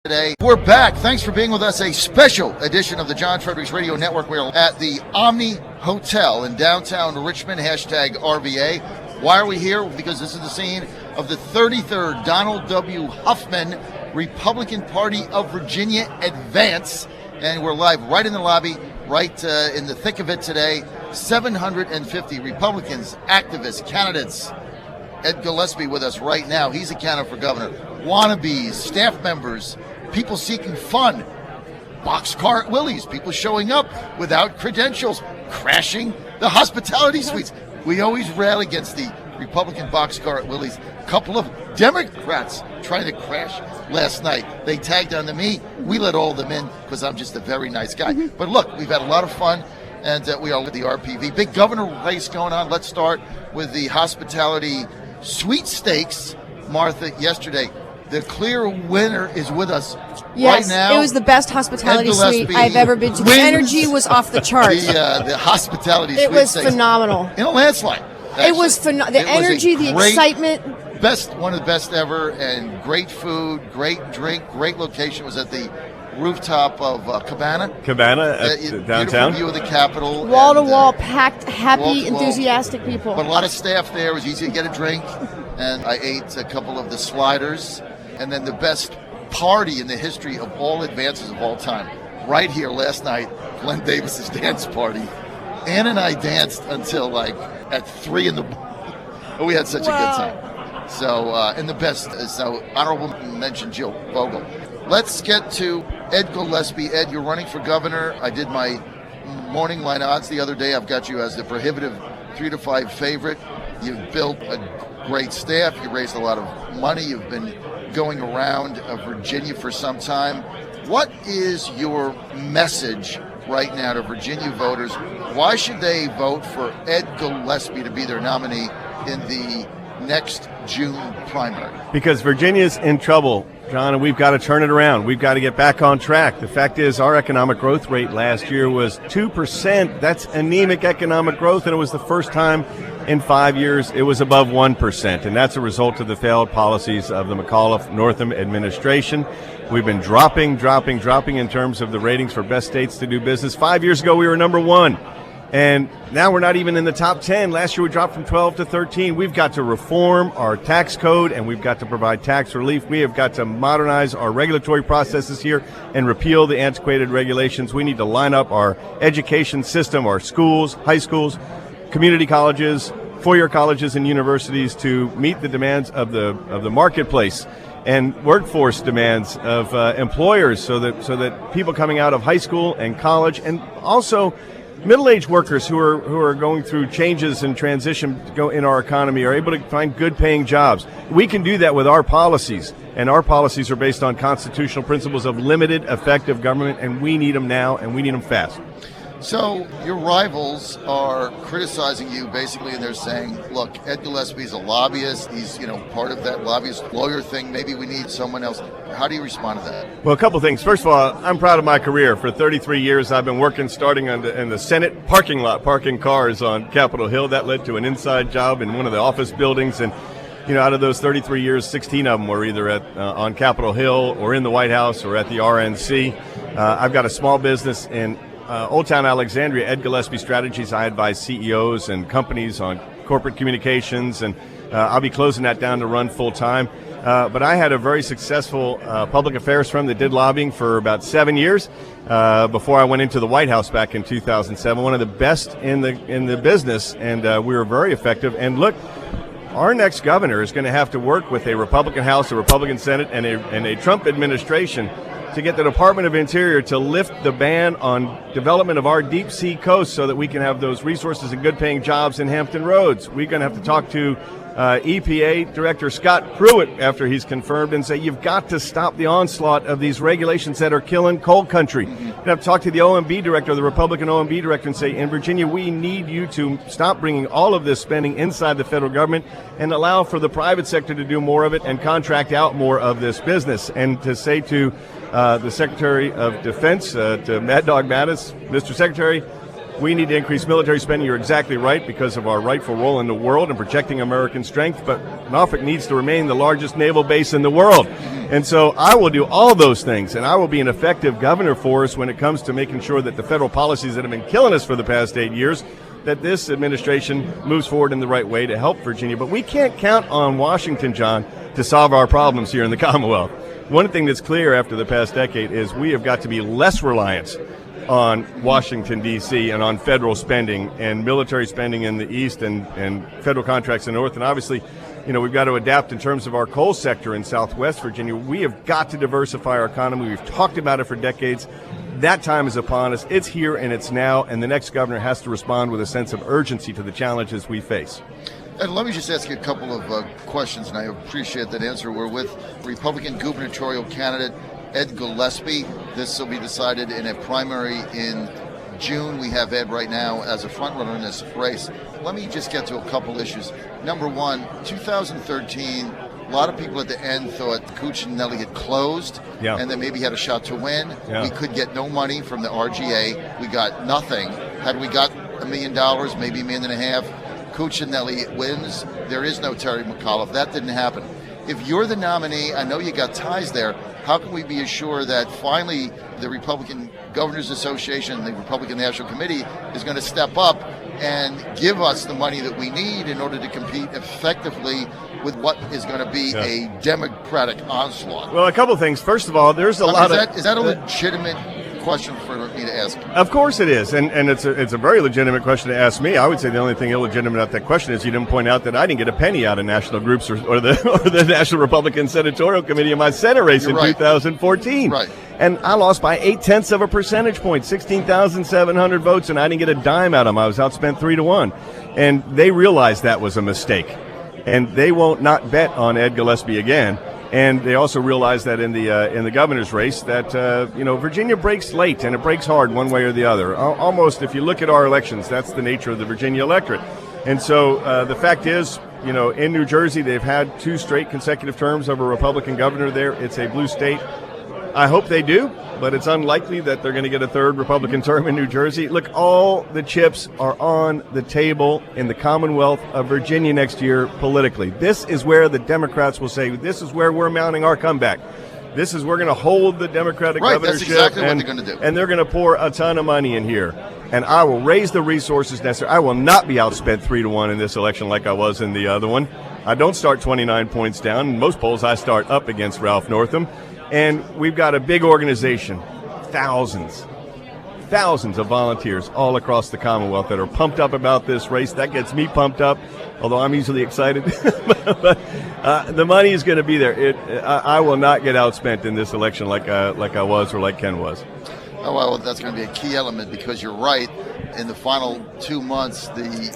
Today. We're back. Thanks for being with us. A special edition of the John Fredericks Radio Network. We're at the Omni Hotel in downtown Richmond, #RVA. Why are we here? Because this is the scene of the 33rd Donald W. Huffman Republican Party of Virginia Advance. And we're live right in the lobby, right in the thick of it today. 750 Republicans, activists, candidates. Ed Gillespie with us right now. He's a candidate for governor. Wannabes, staff members, people seeking fun, boxcar at Willie's, people showing up without credentials, crashing the hospitality suites. We always rail against the Republican boxcar at Willie's. A couple of Democrats trying to crash last night. They tagged on to me. We let all of them in because I'm just a very nice guy. But look, we've had a lot of fun, and we are with the RPV. Big governor race going on. Let's start with the hospitality sweepstakes. Martha, yesterday, the clear winner is with us right now. It was the best hospitality suite I've ever been to. The energy was off the charts. The hospitality it was phenomenal. In a landslide. Actually. It was phenomenal. The energy, the excitement. One of the best ever, and great food, great drink, great location. Was at the rooftop of Cabana downtown. Beautiful view of the Capitol. Wall to wall, packed, happy, enthusiastic people. But a lot of staff there. It was easy to get a drink. And I ate a couple of the sliders. And then the best party in the history of all advances of all time. Right here last night, Glenn Davis's dance party. Ann and I danced until at 3 in the morning. We had such a good time. So, and the best, so honorable mention Jill Vogel. Let's get to Ed Gillespie. Ed, you're running for governor. I did my morning line odds the other day. I've got you as the prohibitive 3-5 favorite. You've built a great staff. You raised a lot of money. You've been going around Virginia for some time. What is your message right now to Virginia voters? Why should they vote for Ed Gillespie to be their nominee in the next June primary? Because Virginia's in trouble, John, and we've got to turn it around. We've got to get back on track. The fact is our economic growth rate last year was 2%. That's anemic economic growth, and it was the first time in 5 years it was above 1%, and that's a result of the failed policies of the McAuliffe-Northam administration. We've been dropping in terms of the ratings for best states to do business. 5 years ago, we were number 1. And now we're not even in the top 10. Last year we dropped from 12 to 13. We've got to reform our tax code, and we've got to provide tax relief. We have got to modernize our regulatory processes here and repeal the antiquated regulations. We need to line up our education system, our schools, high schools, community colleges, four-year colleges and universities to meet the demands of the marketplace and workforce demands of employers so that people coming out of high school and college, and also middle-aged workers who are going through changes and transition in our economy are able to find good-paying jobs. We can do that with our policies, and our policies are based on constitutional principles of limited, effective government, and we need them now, and we need them fast. So your rivals are criticizing you basically, and they're saying, look, Ed Gillespie is a lobbyist. He's, part of that lobbyist lawyer thing. Maybe we need someone else. How do you respond to that? Well, a couple things. First of all, I'm proud of my career. For 33 years, I've been working starting in the Senate parking lot, parking cars on Capitol Hill. That led to an inside job in one of the office buildings. And, out of those 33 years, 16 of them were either on Capitol Hill or in the White House or at the RNC. I've got a small business in Old Town Alexandria, Ed Gillespie Strategies. I advise CEOs and companies on corporate communications, and I'll be closing that down to run full time. But I had a very successful public affairs firm that did lobbying for about 7 years before I went into the White House back in 2007. One of the best in the business, and we were very effective. And look, our next governor is going to have to work with a Republican House, a Republican Senate, and a Trump administration to get the Department of Interior to lift the ban on development of our deep sea coast so that we can have those resources and good-paying jobs in Hampton Roads. We're going to have to talk to EPA Director Scott Pruitt after he's confirmed and say, you've got to stop the onslaught of these regulations that are killing coal country. We're going to have to talk to the OMB Director, the Republican OMB Director, and say, in Virginia, we need you to stop bringing all of this spending inside the federal government and allow for the private sector to do more of it and contract out more of this business. And to say to the Secretary of Defense, to Mad Dog Mattis, Mr. Secretary, We need to increase military spending. You're exactly right, because of our rightful role in the world and projecting American strength. But Norfolk needs to remain the largest naval base in the world. And so I will do all those things, and I will be an effective governor for us when it comes to making sure that the federal policies that have been killing us for the past 8 years, that this administration moves forward in the right way to help Virginia. But we can't count on Washington, John, to solve our problems here in the Commonwealth. One thing that's clear after the past decade is we have got to be less reliant on Washington, D.C., and on federal spending and military spending in the East and federal contracts in the North. And obviously, we've got to adapt in terms of our coal sector in Southwest Virginia. We have got to diversify our economy. We've talked about it for decades. That time is upon us. It's here and it's now, and the next governor has to respond with a sense of urgency to the challenges we face. And let me just ask you a couple of questions, and I appreciate that answer. We're with Republican gubernatorial candidate Ed Gillespie. This will be decided in a primary in June. We have Ed right now as a front runner in this race. Let me just get to a couple issues. Number one, 2013, a lot of people at the end thought Cuccinelli had closed and that maybe had a shot to win. We could get no money from the RGA. We got nothing. Had we got $1 million, maybe $1.5 million, Cuccinelli wins. There is no Terry McAuliffe. That didn't happen. If you're the nominee, I know you got ties there. How can we be assured that finally the Republican Governors Association, the Republican National Committee, is going to step up and give us the money that we need in order to compete effectively with what is going to be a Democratic onslaught? Well, a couple of things. First of all, there's a lot of... Is that a legitimate question for me to ask? Of course it is, and it's a very legitimate question to ask me. I would say the only thing illegitimate about that question is you didn't point out that I didn't get a penny out of national groups or the National Republican Senatorial Committee in my Senate race in 2014. Right. And I lost by 0.8 of a percentage point, 16,700 votes, and I didn't get a dime out of them. I was outspent 3-1, and they realized that was a mistake, and they won't not bet on Ed Gillespie again. And they also realized that in the governor's race that Virginia breaks late and it breaks hard one way or the other. Almost, if you look at our elections, that's the nature of the Virginia electorate. And so the fact is, in New Jersey, they've had 2 straight consecutive terms of a Republican governor there. It's a blue state. I hope they do, but it's unlikely that they're going to get a 3rd Republican term in New Jersey. Look, all the chips are on the table in the Commonwealth of Virginia next year politically. This is where the Democrats will say, this is where we're mounting our comeback. This is, we're going to hold the Democratic governorship. That's exactly what they're going to do. And they're going to pour a ton of money in here. And I will raise the resources necessary. I will not be outspent 3-1 in this election like I was in the other one. I don't start 29 points down. In most polls, I start up against Ralph Northam. And we've got a big organization, thousands of volunteers all across the Commonwealth that are pumped up about this race. That gets me pumped up, although I'm easily excited. But the money is going to be there. I will not get outspent in this election like I was or like Ken was. Oh, well, that's going to be a key element because you're right. In the final 2 months, the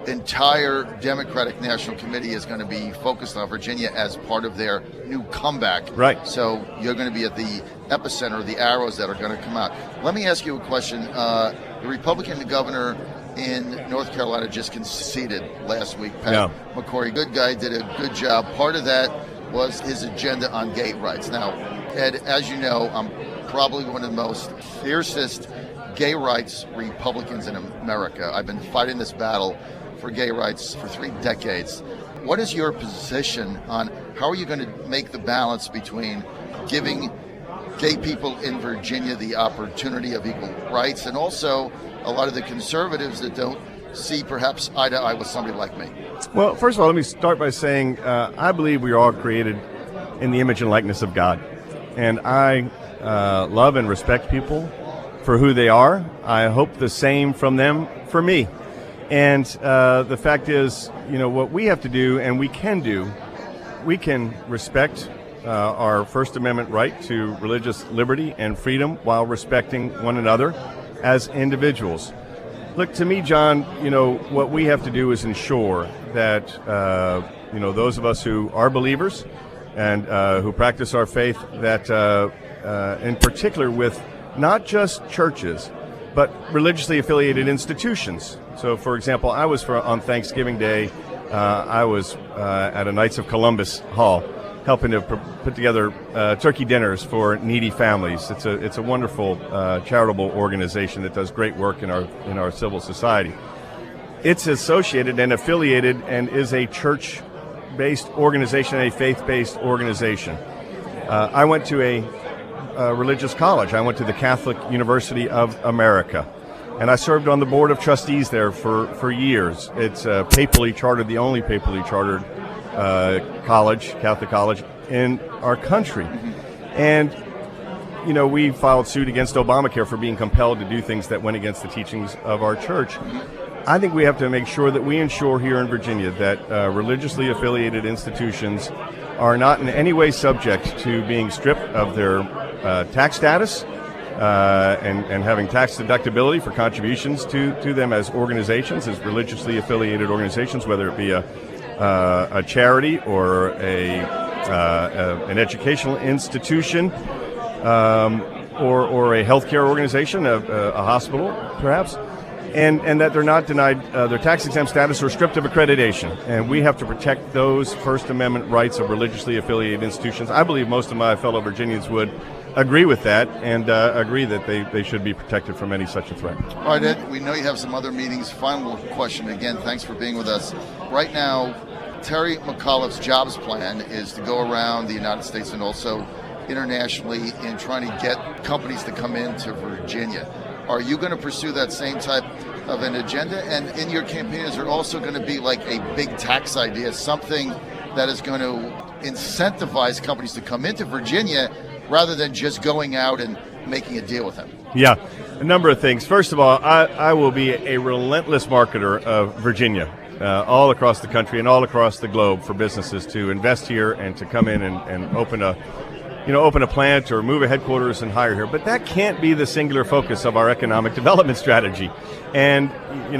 entire Democratic National Committee is going to be focused on Virginia as part of their new comeback. Right. So you're going to be at the epicenter of the arrows that are going to come out. Let me ask you a question. The Republican governor in North Carolina just conceded last week, Pat McCrory. Good guy, did a good job. Part of that was his agenda on gay rights. Now, Ed, as you know, I'm probably one of the most fiercest gay rights Republicans in America. I've been fighting this battle for gay rights for 3 decades. What is your position on how are you going to make the balance between giving gay people in Virginia the opportunity of equal rights and also a lot of the conservatives that don't see perhaps eye to eye with somebody like me? Well, first of all, let me start by saying I believe we are all created in the image and likeness of God. And I love and respect people for who they are. I hope the same from them for me. And the fact is, what we have to do, and we can respect our First Amendment right to religious liberty and freedom while respecting one another as individuals. Look, to me, John, what we have to do is ensure that, those of us who are believers and who practice our faith, that in particular with not just churches, but religiously affiliated institutions. So, for example, I was on Thanksgiving Day, I was at a Knights of Columbus Hall, helping to put together turkey dinners for needy families. It's a wonderful charitable organization that does great work in our civil society. It's associated and affiliated and is a church-based organization, a faith-based organization. I went to a religious college. I went to the Catholic University of America, and I served on the board of trustees there for years. It's papally chartered, the only papally chartered college, Catholic college in our country. And, you know, we filed suit against Obamacare for being compelled to do things that went against the teachings of our church. I think we have to make sure that we ensure here in Virginia that religiously affiliated institutions are not in any way subject to being stripped of their tax status and having tax deductibility for contributions to them as organizations, as religiously affiliated organizations, whether it be a charity or an educational institution or a healthcare organization, a hospital perhaps. And that they're not denied their tax-exempt status or stripped of accreditation. And we have to protect those First Amendment rights of religiously affiliated institutions. I believe most of my fellow Virginians would agree with that and agree that they should be protected from any such a threat. All right, Ed, we know you have some other meetings. Final question again, thanks for being with us. Right now, Terry McAuliffe's jobs plan is to go around the United States and also internationally in trying to get companies to come into Virginia. Are you going to pursue that same type of an agenda? And in your campaign, is there also going to be like a big tax idea, something that is going to incentivize companies to come into Virginia rather than just going out and making a deal with them? Yeah, a number of things. First of all, I will be a relentless marketer of Virginia all across the country and all across the globe for businesses to invest here and to come in and open a plant or move a headquarters and hire here. But that can't be the singular focus of our economic development strategy. And,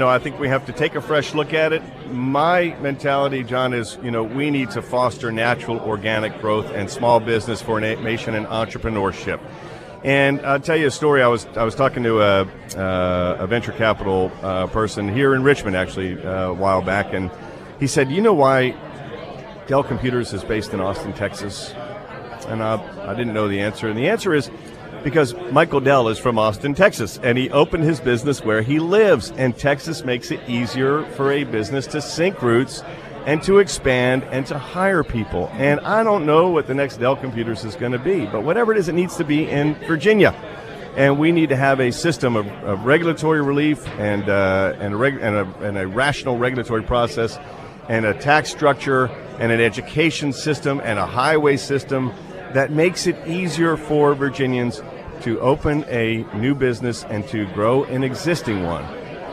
I think we have to take a fresh look at it. My mentality, John, is, we need to foster natural organic growth and small business formation and entrepreneurship. And I'll tell you a story. I was talking to a venture capital person here in Richmond, actually, a while back. And he said, you know why Dell Computers is based in Austin, Texas? And I didn't know the answer. And the answer is because Michael Dell is from Austin, Texas, and he opened his business where he lives. And Texas makes it easier for a business to sink roots and to expand and to hire people. And I don't know what the next Dell Computers is going to be, but whatever it is, it needs to be in Virginia. And we need to have a system of regulatory relief and a rational regulatory process and a tax structure and an education system and a highway system that makes it easier for Virginians to open a new business and to grow an existing one.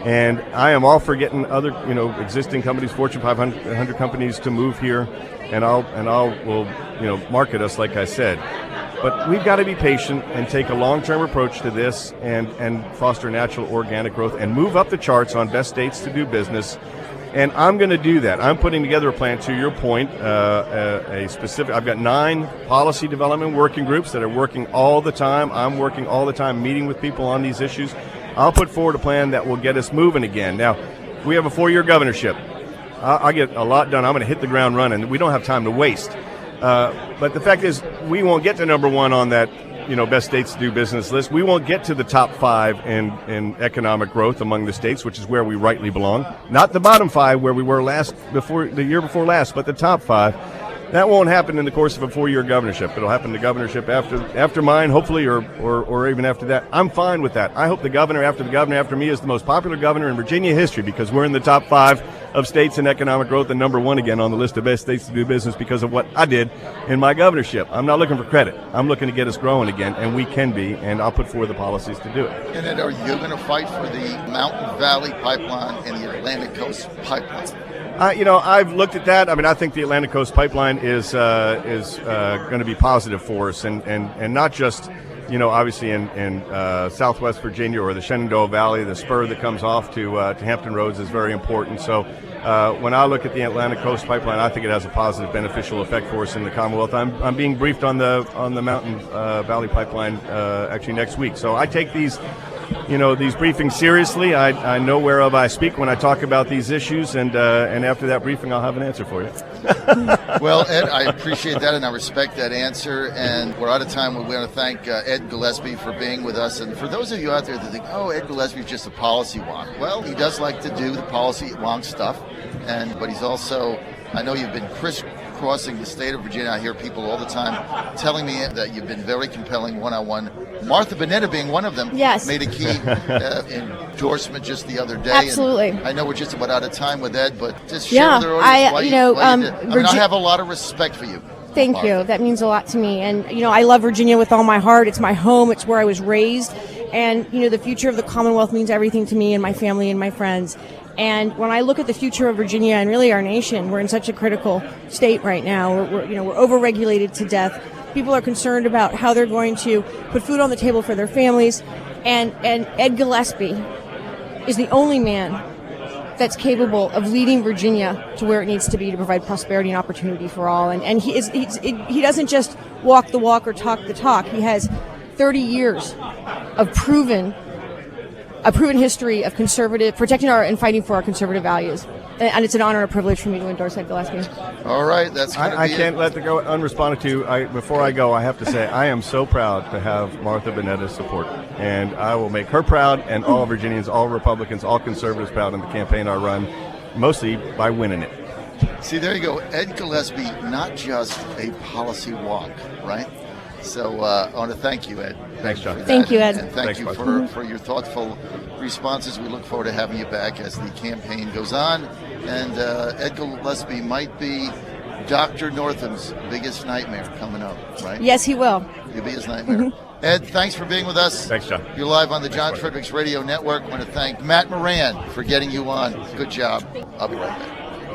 And I am all for getting other, existing companies, Fortune 500 companies to move here, and we'll market us like I said. But we've got to be patient and take a long-term approach to this and foster natural organic growth and move up the charts on best states to do business. And I'm going to do that. I'm putting together a plan, to your point, I've got 9 policy development working groups that are working all the time. I'm working all the time, meeting with people on these issues. I'll put forward a plan that will get us moving again. Now, we have a 4-year governorship. I'll get a lot done. I'm going to hit the ground running. We don't have time to waste. But the fact is, we won't get to number 1 on that best states to do business list. We won't get to the top 5 in economic growth among the states, which is where we rightly belong. Not the bottom 5 where we were the year before last, but the top 5. That won't happen in the course of a 4-year governorship. It'll happen the governorship after mine, hopefully, or even after that. I'm fine with that. I hope the governor after me is the most popular governor in Virginia history because we're in the top 5 of states in economic growth and number 1 again on the list of best states to do business because of what I did in my governorship. I'm not looking for credit. I'm looking to get us growing again, and we can be, and I'll put forward the policies to do it. And then are you going to fight for the Mountain Valley Pipeline and the Atlantic Coast Pipeline? I've looked at that. I mean, I think the Atlantic Coast Pipeline is going to be positive for us, and not just, obviously in Southwest Virginia or the Shenandoah Valley. The spur that comes off to Hampton Roads is very important. So when I look at the Atlantic Coast Pipeline, I think it has a positive, beneficial effect for us in the Commonwealth. I'm being briefed on the Mountain Valley Pipeline actually next week. So I take these these briefings seriously. I know whereof I speak when I talk about these issues, and after that briefing, I'll have an answer for you. Well, Ed, I appreciate that, and I respect that answer. And we're out of time. We want to thank Ed Gillespie for being with us. And for those of you out there that think, oh, Ed Gillespie's just a policy wonk. Well, he does like to do the policy wonk stuff, but he's also, I know you've been crisscrossing the state of Virginia. I hear people all the time telling me that you've been very compelling one-on-one. Martha Bonetta being one of them. Yes. Made a key endorsement just the other day. Absolutely. And I know we're just about out of time with Ed, but just share with our audience why you did. I have a lot of respect for you. Thank you. That means a lot to me. And, I love Virginia with all my heart. It's my home. It's where I was raised. And, the future of the Commonwealth means everything to me and my family and my friends. And when I look at the future of Virginia and really our nation, we're in such a critical state right now. We're overregulated to death. People are concerned about how they're going to put food on the table for their families. And Ed Gillespie is the only man that's capable of leading Virginia to where it needs to be to provide prosperity and opportunity for all. And he doesn't just walk the walk or talk the talk. He has 30 years of proven history of protecting and fighting for our conservative values. And it's an honor and a privilege for me to endorse Ed Gillespie. All right, that's going to be I can't let it go unresponded to. Before I go, I have to say I am so proud to have Martha Bonetta's support. And I will make her proud and all Virginians, all Republicans, all conservatives proud in the campaign I run, mostly by winning it. See, there you go. Ed Gillespie, not just a policy wonk, right? So I want to thank you, Ed. Thanks, John. Thank you, Ed. And thank you for your thoughtful responses. We look forward to having you back as the campaign goes on. And Ed Gillespie might be Dr. Northam's biggest nightmare coming up, right? Yes, he will. He'll be his nightmare. Ed, thanks for being with us. Thanks, John. You're live on the John Fredericks Radio Network. I want to thank Matt Moran for getting you on. Good job. I'll be right back.